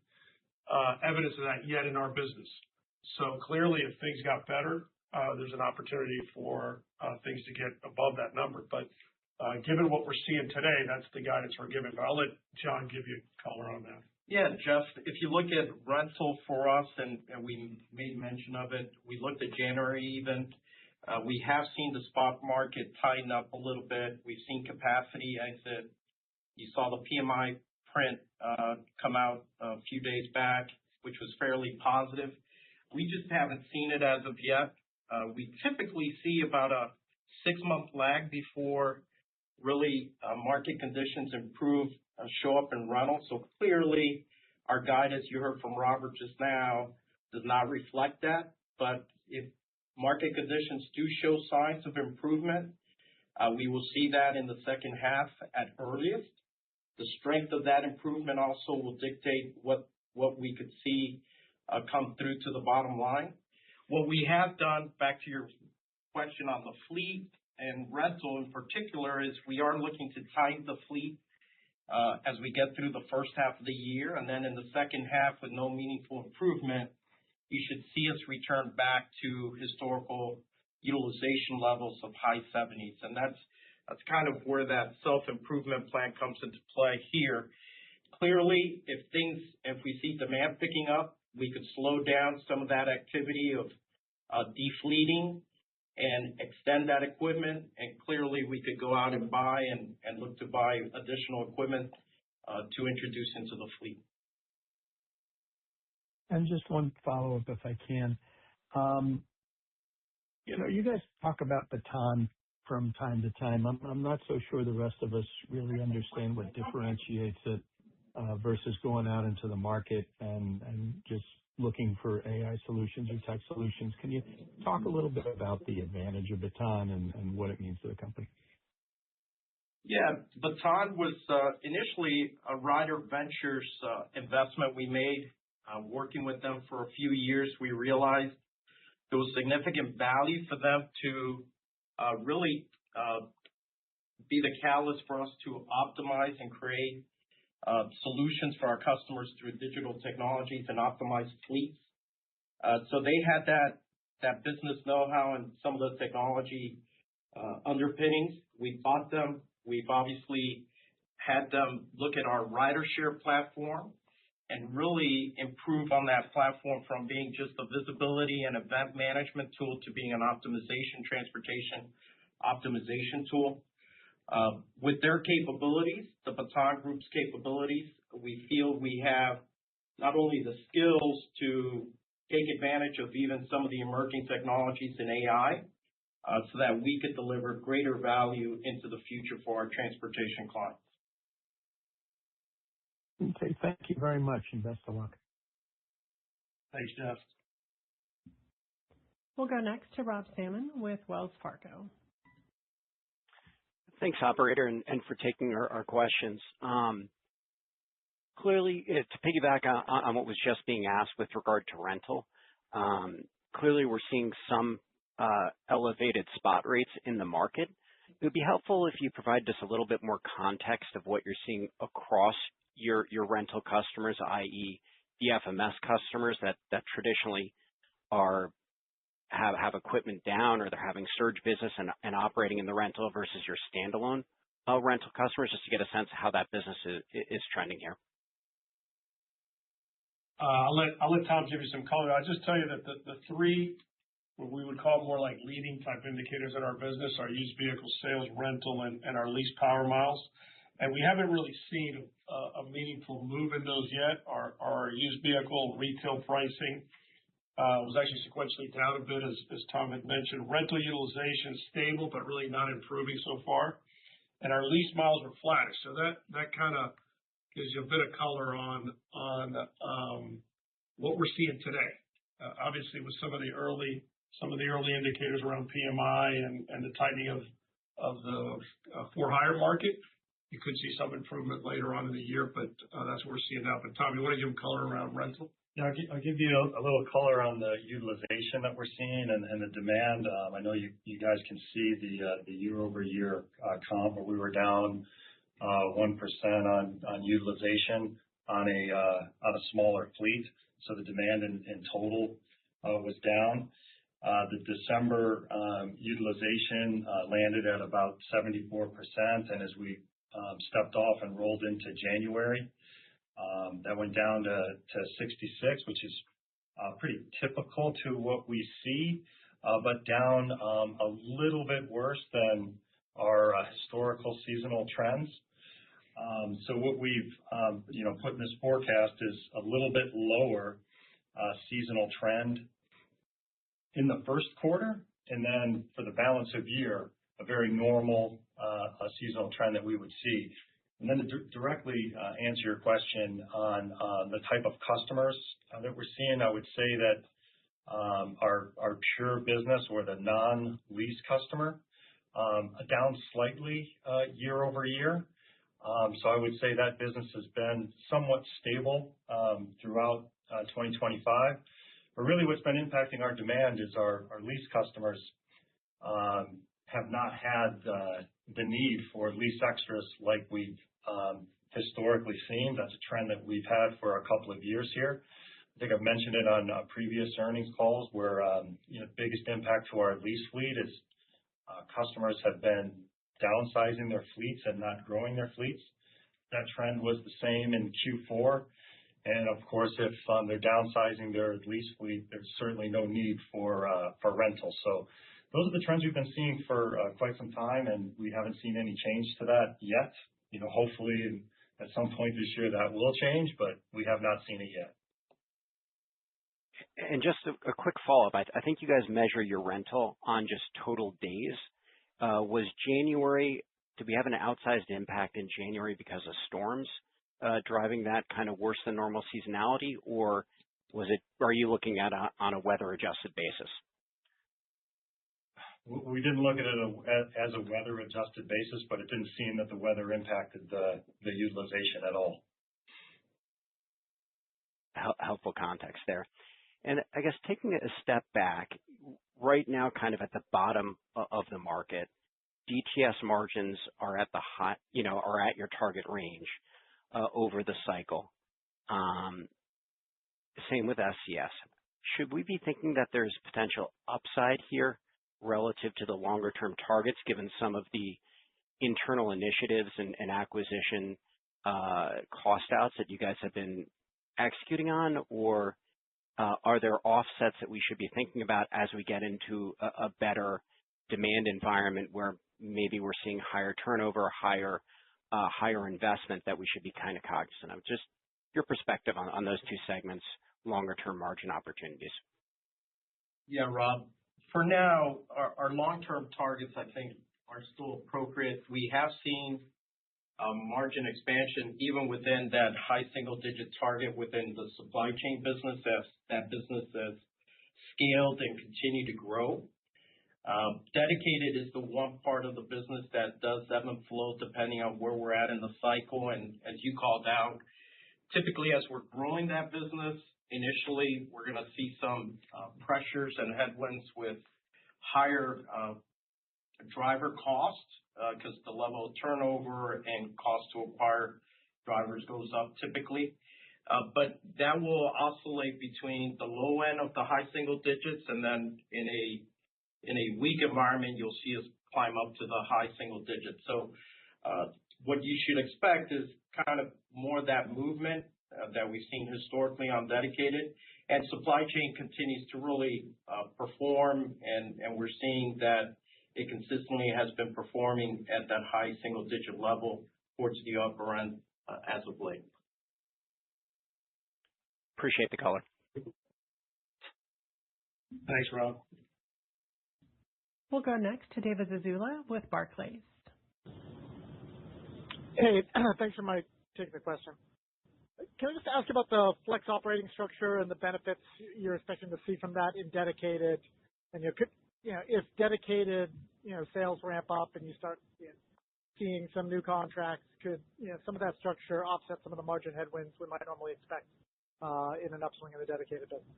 evidence of that yet in our business. So clearly, if things got better, there's an opportunity for things to get above that number. But given what we're seeing today, that's the guidance we're giving. But I'll let John give you color on that. Yeah, Jeff, if you look at rental for us, and we made mention of it, we looked at January even. We have seen the spot market tighten up a little bit. We've seen capacity exit. You saw the PMI print come out a few days back, which was fairly positive. We just haven't seen it as of yet. We typically see about a 6-month lag before really market conditions improve, show up in rental. So clearly, our guide, as you heard from Robert just now, does not reflect that. But if market conditions do show signs of improvement, We will see that in the second half at earliest. The strength of that improvement also will dictate what we could see come through to the bottom line. What we have done, back to your question on the fleet and rental in particular, is we are looking to tighten the fleet as we get through the first half of the year. And then in the second half, with no meaningful improvement, you should see us return back to historical utilization levels of high 70s. And that's kind of where that self-improvement plan comes into play here. Clearly, if we see demand picking up, we could slow down some of that activity of defleeting and extend that equipment. And clearly, we could go out and buy and look to buy additional equipment to introduce into the fleet. And just one follow-up, if I can. You guys talk about baton from time to time. I'm not so sure the rest of us really understand what differentiates it versus going out into the market and just looking for AI solutions or tech solutions. Can you talk a little bit about the advantage of baton and what it means to the company? Yeah, Baton was initially a Ryder Ventures investment we made. Working with them for a few years, we realized there was significant value for them to really be the catalyst for us to optimize and create solutions for our customers through digital technologies and optimized fleets. So they had that business know-how and some of the technology underpinnings. We bought them. We've obviously had them look at our RyderShare platform and really improve on that platform from being just a visibility and event management tool to being an transportation optimization tool. With their capabilities, the Baton Group's capabilities, we feel we have not only the skills to take advantage of even some of the emerging technologies in AI, so that we could deliver greater value into the future for our transportation clients. Okay, thank you very much, and best of luck. Thanks, Jeff. We'll go next to Rob Salmon with Wells Fargo. Thanks, operator, and for taking our questions. Clearly, to piggyback on what was just being asked with regard to rental, clearly we're seeing some elevated spot rates in the market. It would be helpful if you provide just a little bit more context of what you're seeing across your rental customers, i.e. the FMS customers that traditionally have equipment down, or they're having surge business and operating in the rental versus your standalone rental customers, just to get a sense of how that business is trending here. I'll let Tom give you some color. I'll just tell you that the three, what we would call more like leading type indicators in our business, are used vehicle sales, rental, and our lease power miles. And we haven't really seen a meaningful move in those yet. Our used vehicle retail pricing was actually sequentially down a bit, as Tom had mentioned. Rental utilization stable, but really not improving so far. And our lease miles are flattish. So that kind of gives you a bit of color on what we're seeing today. Obviously, with some of the early indicators around PMI and the tightening of the for-hire market, you could see some improvement later on in the year, but that's what we're seeing now. But Tom, you want to give them color around rental? Yeah, I'll give you a little color on the utilization that we're seeing and the demand. I know you guys can see the year-over-year comp, but we were down 1% on utilization on a smaller fleet. So the demand in total was down. The December utilization landed at about 74%, and as we stepped off and rolled into January, that went down to 66, which is pretty typical to what we see, but down a little bit worse than our historical seasonal trends. So what we've put in this forecast is a little bit lower seasonal trend in the first quarter, and then for the balance of year, a very normal seasonal trend that we would see. And then to directly answer your question on the type of customers that we're seeing, I would say that our pure business, or the non-lease customer, down slightly year-over-year. So I would say that business has been somewhat stable throughout 2025. But really what's been impacting our demand is our lease customers have not had the need for lease extras like we've historically seen. That's a trend that we've had for a couple of years here. I think I've mentioned it on previous earnings calls where the biggest impact to our lease fleet is customers have been downsizing their fleets and not growing their fleets. That trend was the same in Q4. And of course, if they're downsizing their lease fleet, there's certainly no need for rental. So those are the trends we've been seeing for quite some time, and we haven't seen any change to that yet. Hopefully at some point this year that will change, but we have not seen it yet. And just a quick follow-up. I think you guys measure your rental on just total days. Was January, did we have an outsized impact in January because of storms driving that kind of worse than normal seasonality, or are you looking at on a weather-adjusted basis? We didn't look at it as a weather-adjusted basis, but it didn't seem that the weather impacted the utilization at all. Helpful context there. And I guess taking a step back, right now kind of at the bottom of the market, DTS margins are at are at your target range over the cycle. Same with SCS. Should we be thinking that there's potential upside here relative to the longer-term targets, given some of the internal initiatives and acquisition cost outs that you guys have been executing on, or are there offsets that we should be thinking about as we get into a better demand environment where maybe we're seeing higher turnover, higher investment that we should be kind of cognizant of? Just your perspective on those two segments, longer-term margin opportunities. Yeah, Rob. For now, our long-term targets, I think, are still appropriate. We have seen margin expansion even within that high single-digit target within the supply chain business as that business has scaled and continued to grow. Dedicated is the one part of the business that does ebb and flow depending on where we're at in the cycle. And as you called out, typically as we're growing that business, initially we're going to see some pressures and headwinds with higher driver costs because the level of turnover and cost to acquire drivers goes up typically. But that will oscillate between the low end of the high single digits, and then in a weak environment, you'll see us climb up to the high single digits. So what you should expect is kind of more of that movement that we've seen historically on dedicated, and supply chain continues to really perform, and we're seeing that it consistently has been performing at that high single digit level towards the upper end as of late. Appreciate the color. Thanks, Rob. We'll go next to David Zazula with Barclays. Hey, thanks for taking the question. Can I just ask about the flex operating structure and the benefits you're expecting to see from that in dedicated? And if dedicated sales ramp up and you start seeing some new contracts, could some of that structure offset some of the margin headwinds we might normally expect in an upswing in the dedicated business?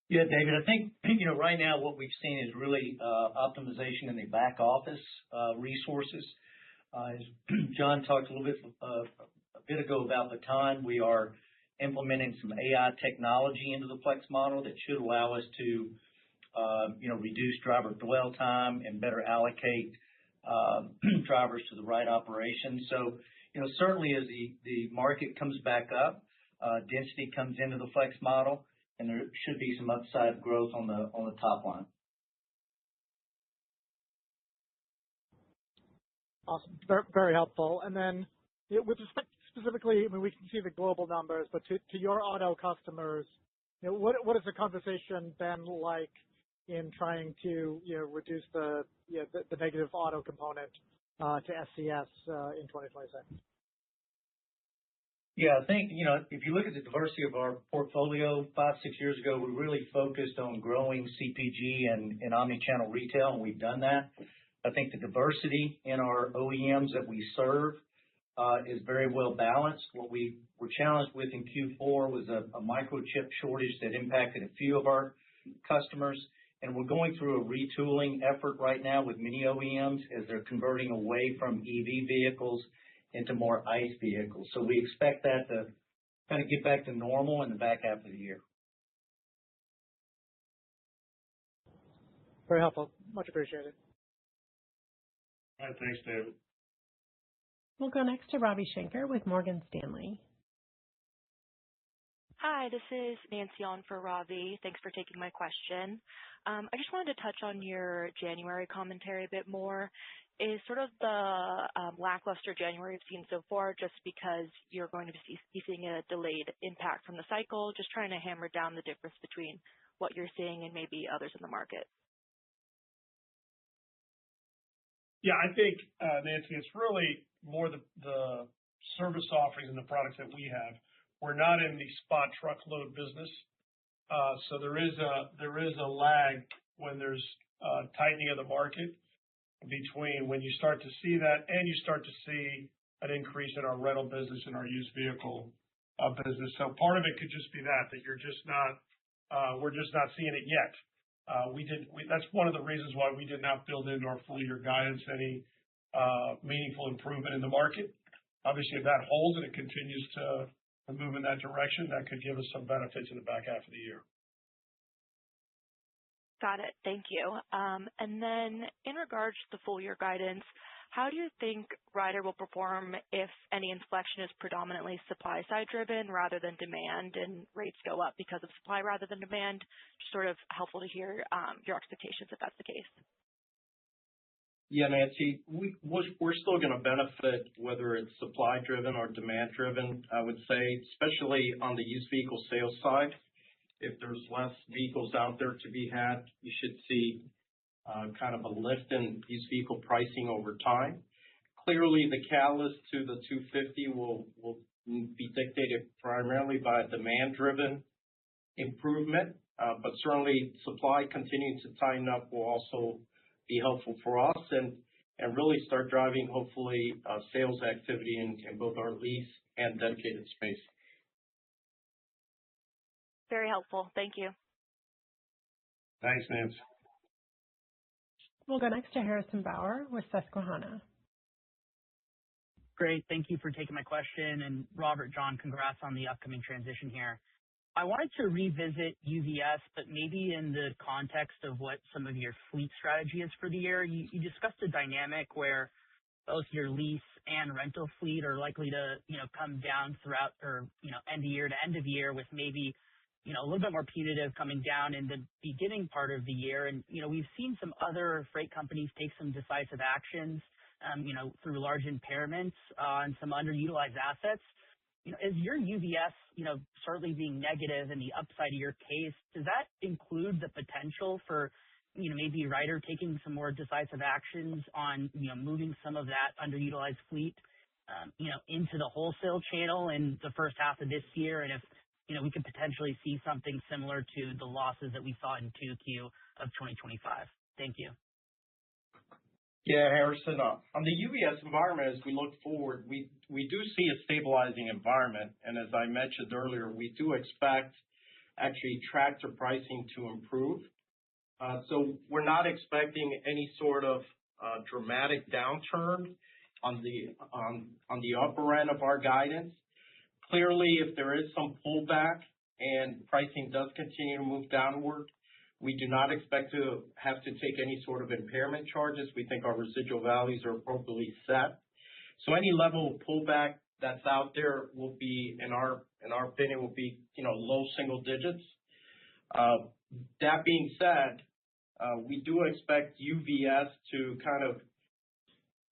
Yeah, David, I think right now what we've seen is really optimization in the back office resources. As John talked a little bit a bit ago about the time, we are implementing some AI technology into the flex model that should allow us to reduce driver dwell time and better allocate drivers to the right operation. So certainly as the market comes back up, density comes into the flex model, and there should be some upside growth on the top line. Awesome. Very, very helpful. And then with respect specifically, I mean, we can see the global numbers, but to your auto customers, what has the conversation been like in trying to reduce the negative auto component to SCS in 2026? Yeah, I think, if you look at the diversity of our portfolio, 5, 6 years ago, we really focused on growing CPG and omni-channel retail, and we've done that. I think the diversity in our OEMs that we serve is very well balanced. What we were challenged with in Q4 was a microchip shortage that impacted a few of our customers, and we're going through a retooling effort right now with many OEMs as they're converting away from EV vehicles into more ICE vehicles. So we expect that to kind of get back to normal in the back half of the year. Very helpful. Much appreciated. All right. Thanks, David. We'll go next to Ravi Shankar with Morgan Stanley. Hi, this is Nancy on for Ravi. Thanks for taking my question. I just wanted to touch on your January commentary a bit more. Is sort of the lackluster January we've seen so far just because you're going to be seeing a delayed impact from the cycle? Just trying to hammer down the difference between what you're seeing and maybe others in the market. Yeah, I think, Nancy, it's really more the service offerings and the products that we have. We're not in the spot truckload business, so there is a lag when there's tightening of the market between when you start to see that and you start to see an increase in our rental business and our used vehicle business. So part of it could just be that we're just not seeing it yet. That's one of the reasons why we did not build into our full year guidance any meaningful improvement in the market. Obviously, if that holds and it continues to move in that direction, that could give us some benefits in the back half of the year. Got it. Thank you. And then in regards to the full year guidance, how do you think Ryder will perform if any inflection is predominantly supply side driven rather than demand and rates go up because of supply rather than demand? Just sort of helpful to hear your expectations if that's the case. Yeah, Nancy, we're still going to benefit whether it's supply driven or demand driven, I would say, especially on the used vehicle sales side. If there's less vehicles out there to be had, you should see kind of a lift in used vehicle pricing over time. Clearly, the catalyst to the 250 will be dictated primarily by demand-driven improvement, but certainly supply continuing to tighten up will also be helpful for us and really start driving, hopefully, sales activity in both our lease and dedicated space. Very helpful. Thank you. Thanks, Nancy. We'll go next to Harrison Bauer with Susquehanna. Great. Thank you for taking my question. And Robert, John, congrats on the upcoming transition here. I wanted to revisit UVS, but maybe in the context of what some of your fleet strategy is for the year. You discussed a dynamic where both your lease and rental fleet are likely to, come down throughout or, end of year to end of year with maybe a little bit more punitive coming down in the beginning part of the year. And, we've seen some other freight companies take some decisive actions, through large impairments on some underutilized assets. Is your UVS, certainly being negative in the upside of your case, does that include the potential for, maybe Ryder taking some more decisive actions on, moving some of that underutilized fleet, into the wholesale channel in the first half of this year? And if, we could potentially see something similar to the losses that we saw in 2Q of 2025. Thank you. Yeah, Harrison, on the UVS environment, as we look forward, we do see a stabilizing environment. And as I mentioned earlier, we do expect actually tractor pricing to improve. So we're not expecting any sort of dramatic downturn on the upper end of our guidance. Clearly, if there is some pullback and pricing does continue to move downward, we do not expect to have to take any sort of impairment charges. We think our residual values are appropriately set. So any level of pullback that's out there will be, in our opinion, low single digits. That being said, we do expect UVS to kind of,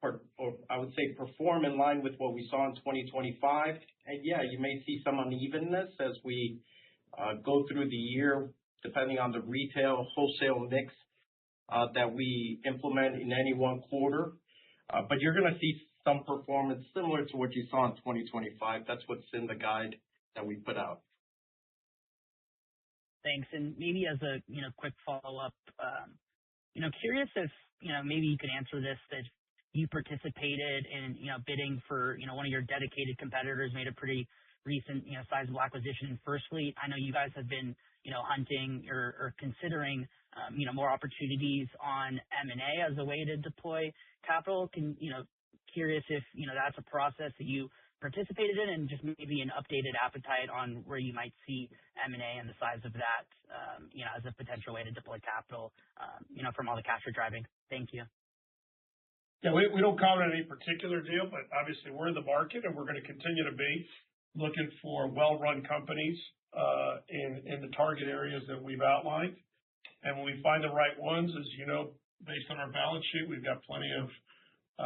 or I would say, perform in line with what we saw in 2025. And yeah, you may see some unevenness as we go through the year, depending on the retail wholesale mix that we implement in any one quarter. But you're going to see some performance similar to what you saw in 2025. That's what's in the guide that we put out. Thanks. And maybe as a quick follow-up, curious if maybe you could answer this, that you participated in bidding for one of your dedicated competitors made a pretty recent sizable acquisition in First Fleet. I know you guys have been hunting or considering more opportunities on M&A as a way to deploy capital. Curious if that's a process that you participated in, and just maybe an updated appetite on where you might see M&A and the size of that as a potential way to deploy capital from all the cash you're driving. Thank you. Yeah, we don't comment on any particular deal, but obviously we're in the market, and we're going to continue to be looking for well-run companies in the target areas that we've outlined. And when we find the right ones, as you know, based on our balance sheet, we've got plenty of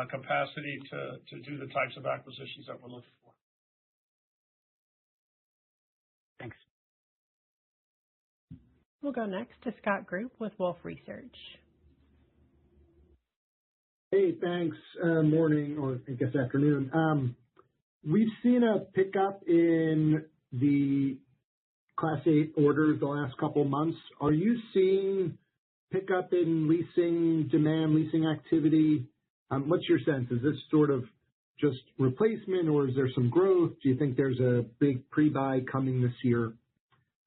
capacity to do the types of acquisitions that we're looking for. Thanks. We'll go next to Scott Group with Wolfe Research. Hey, thanks. Morning, or I guess afternoon. We've seen a pickup in the Class 8 orders the last couple of months. Are you seeing pickup in leasing demand, leasing activity? What's your sense? Is this sort of just replacement, or is there some growth? Do you think there's a big pre-buy coming this year?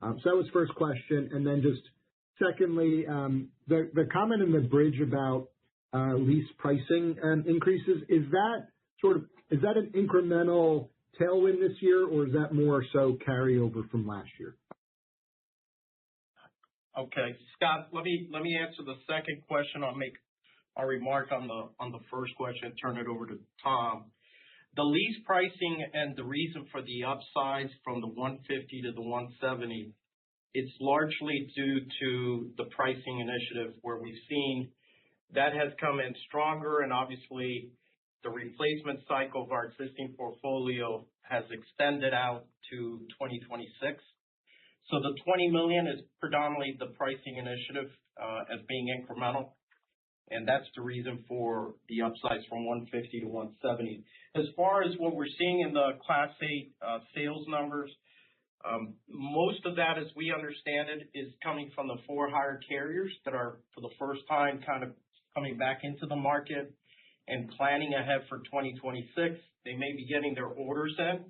So that was first question. And then just secondly, the comment in the bridge about lease pricing increases, is that an incremental tailwind this year, or is that more so carryover from last year? Okay, Scott, let me answer the second question. I'll make a remark on the first question and turn it over to Tom. The lease pricing and the reason for the upsides from the 150 to the 170, it's largely due to the pricing initiative, where we've seen that has come in stronger, and obviously the replacement cycle of our existing portfolio has extended out to 2026. So the $20 million is predominantly the pricing initiative as being incremental, and that's the reason for the upsides from 150 to 170. As far as what we're seeing in the Class 8 sales numbers, most of that, as we understand it, is coming from the for-hire carriers that are, for the first time, kind of coming back into the market and planning ahead for 2026. They may be getting their orders in.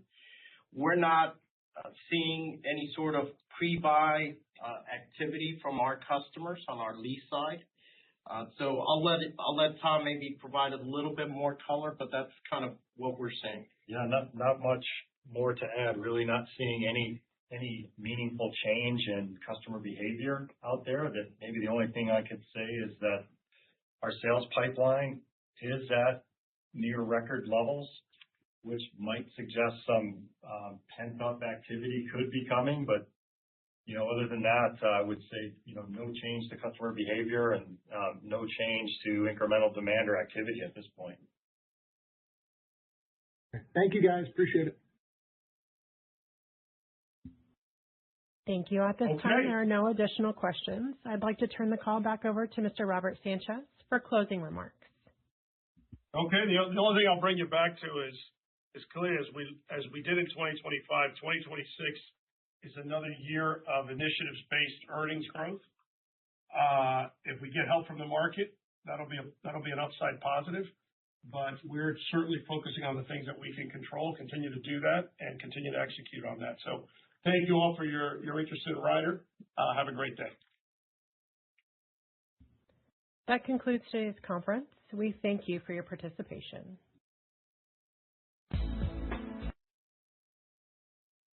We're not seeing any sort of pre-buy activity from our customers on our lease side. So I'll let Tom maybe provide a little bit more color, but that's kind of what we're seeing. Yeah, not much more to add. Really not seeing any meaningful change in customer behavior out there. That maybe the only thing I could say is that our sales pipeline is at near record levels, which might suggest some pent-up activity could be coming. But, other than that, I would say, no change to customer behavior and no change to incremental demand or activity at this point. Thank you, guys. Appreciate it. Thank you. At this time, there are no additional questions. I'd like to turn the call back over to Mr. Robert Sanchez for closing remarks. Okay. The only thing I'll bring you back to is clear as we did in 2025, 2026 is another year of initiatives-based earnings growth. If we get help from the market, that'll be an upside positive. But we're certainly focusing on the things that we can control, continue to do that, and continue to execute on that. So thank you all for your interest in Ryder. Have a great day. That concludes today's conference. We thank you for your participation.